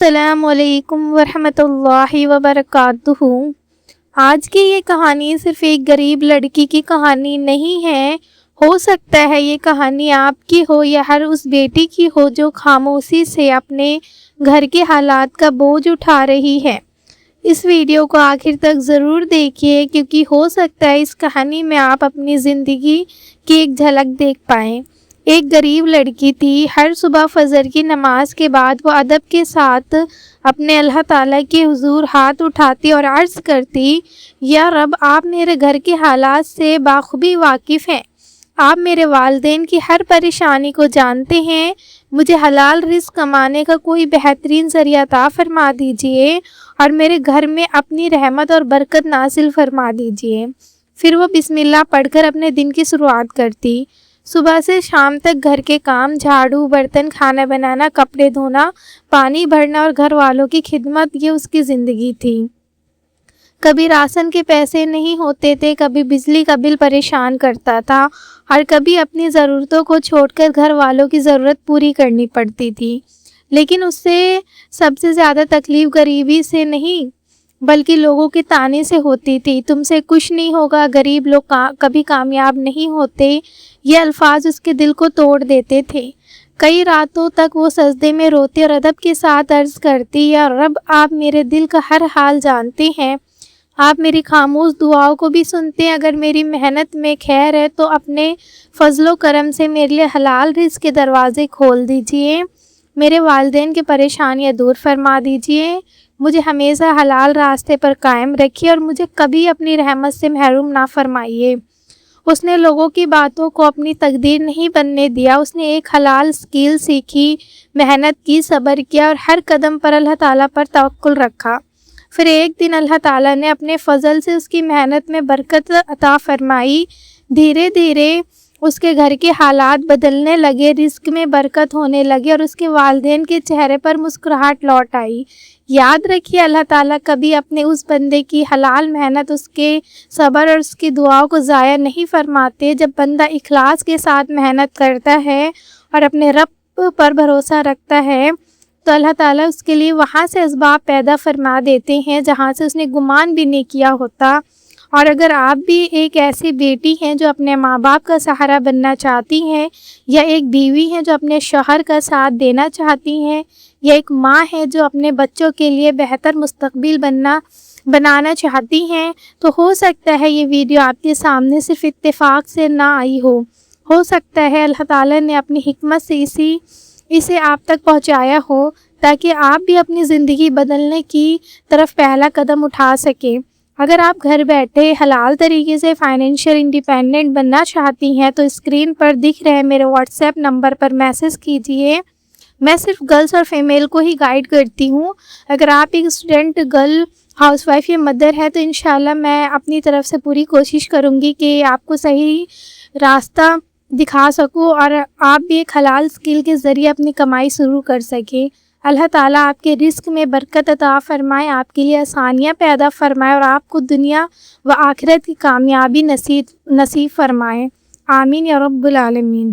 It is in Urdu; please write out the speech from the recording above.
السلام علیکم ورحمۃ اللہ وبرکاتہ۔ آج کی یہ کہانی صرف ایک غریب لڑکی کی کہانی نہیں ہے۔ ہو سکتا ہے یہ کہانی آپ کی ہو یا ہر اس بیٹی کی ہو جو خاموشی سے اپنے گھر کے حالات کا بوجھ اٹھا رہی ہے۔ اس ویڈیو کو آخر تک ضرور دیکھیے کیونکہ ہو سکتا ہے اس کہانی میں آپ اپنی زندگی کی ایک جھلک دیکھ پائیں۔ ایک غریب لڑکی تھی۔ ہر صبح فجر کی نماز کے بعد وہ ادب کے ساتھ اپنے اللہ تعالیٰ کے حضور ہاتھ اٹھاتی اور عرض کرتی، یا رب، آپ میرے گھر کے حالات سے بخوبی واقف ہیں۔ آپ میرے والدین کی ہر پریشانی کو جانتے ہیں۔ مجھے حلال رزق کمانے کا کوئی بہترین ذریعہ عطا فرما دیجئے اور میرے گھر میں اپنی رحمت اور برکت نازل فرما دیجئے۔ پھر وہ بسم اللہ پڑھ کر اپنے دن کی شروعات کرتی۔ صبح سے شام تک گھر کے کام، جھاڑو، برتن، کھانا بنانا، کپڑے دھونا، پانی بھرنا اور گھر والوں کی خدمت، یہ اس کی زندگی تھی۔ کبھی راشن کے پیسے نہیں ہوتے تھے، کبھی بجلی کا بل پریشان کرتا تھا اور کبھی اپنی ضرورتوں کو چھوڑ کر گھر والوں کی ضرورت پوری کرنی پڑتی تھی۔ لیکن اس سے سب سے زیادہ تکلیف غریبی سے نہیں بلکہ لوگوں کے طعنے سے ہوتی تھی۔ تم سے کچھ نہیں ہوگا، غریب لوگ کبھی کامیاب نہیں ہوتے، یہ الفاظ اس کے دل کو توڑ دیتے تھے۔ کئی راتوں تک وہ سجدے میں روتی اور ادب کے ساتھ عرض کرتی، یا رب، آپ میرے دل کا ہر حال جانتے ہیں، آپ میری خاموش دعاؤں کو بھی سنتے ہیں۔ اگر میری محنت میں خیر ہے تو اپنے فضل و کرم سے میرے لیے حلال رزق کے دروازے کھول دیجئے، میرے والدین کی پریشانیاں دور فرما دیجئے، مجھے ہمیشہ حلال راستے پر قائم رکھیے اور مجھے کبھی اپنی رحمت سے محروم نہ فرمائیے۔ اس نے لوگوں کی باتوں کو اپنی تقدیر نہیں بننے دیا۔ اس نے ایک حلال اسکل سیکھی، محنت کی، صبر کیا اور ہر قدم پر اللہ تعالیٰ پر توکل رکھا۔ پھر ایک دن اللہ تعالیٰ نے اپنے فضل سے اس کی محنت میں برکت عطا فرمائی۔ دھیرے دھیرے اس کے گھر کے حالات بدلنے لگے، رزق میں برکت ہونے لگی اور اس کے والدین کے چہرے پر مسکراہٹ لوٹ آئی۔ یاد رکھیے، اللہ تعالیٰ کبھی اپنے اس بندے کی حلال محنت، اس کے صبر اور اس کی دعاؤں کو ضائع نہیں فرماتے۔ جب بندہ اخلاص کے ساتھ محنت کرتا ہے اور اپنے رب پر بھروسہ رکھتا ہے تو اللہ تعالیٰ اس کے لیے وہاں سے اسباب پیدا فرما دیتے ہیں جہاں سے اس نے گمان بھی نہیں کیا ہوتا۔ اور اگر آپ بھی ایک ایسی بیٹی ہیں جو اپنے ماں باپ کا سہارا بننا چاہتی ہیں، یا ایک بیوی ہیں جو اپنے شوہر کا ساتھ دینا چاہتی ہیں، یا ایک ماں ہے جو اپنے بچوں کے لیے بہتر مستقبل بنانا چاہتی ہیں، تو ہو سکتا ہے یہ ویڈیو آپ کے سامنے صرف اتفاق سے نہ آئی ہو سکتا ہے اللہ تعالیٰ نے اپنی حکمت سے اسے آپ تک پہنچایا ہو تاکہ آپ بھی اپنی زندگی بدلنے کی طرف پہلا قدم اٹھا سکیں۔ اگر آپ گھر بیٹھے حلال طریقے سے فائنینشیل انڈیپینڈنٹ بننا چاہتی ہیں تو اسکرین پر دکھ رہے میرے واٹس ایپ نمبر پر میسج کیجئے۔ میں صرف گرلز اور فیمیل کو ہی گائیڈ کرتی ہوں۔ اگر آپ ایک اسٹوڈنٹ گرل، ہاؤس وائف یا مدر ہے تو انشاءاللہ میں اپنی طرف سے پوری کوشش کروں گی کہ آپ کو صحیح راستہ دکھا سکوں اور آپ بھی ایک حلال اسکل کے ذریعے اپنی کمائی شروع کر سکیں۔ اللہ تعالیٰ آپ کے رزق میں برکت عطا فرمائے، آپ کے لیے آسانیاں پیدا فرمائے اور آپ کو دنیا و آخرت کی کامیابی نصیب فرمائے۔ آمین یا رب العالمین۔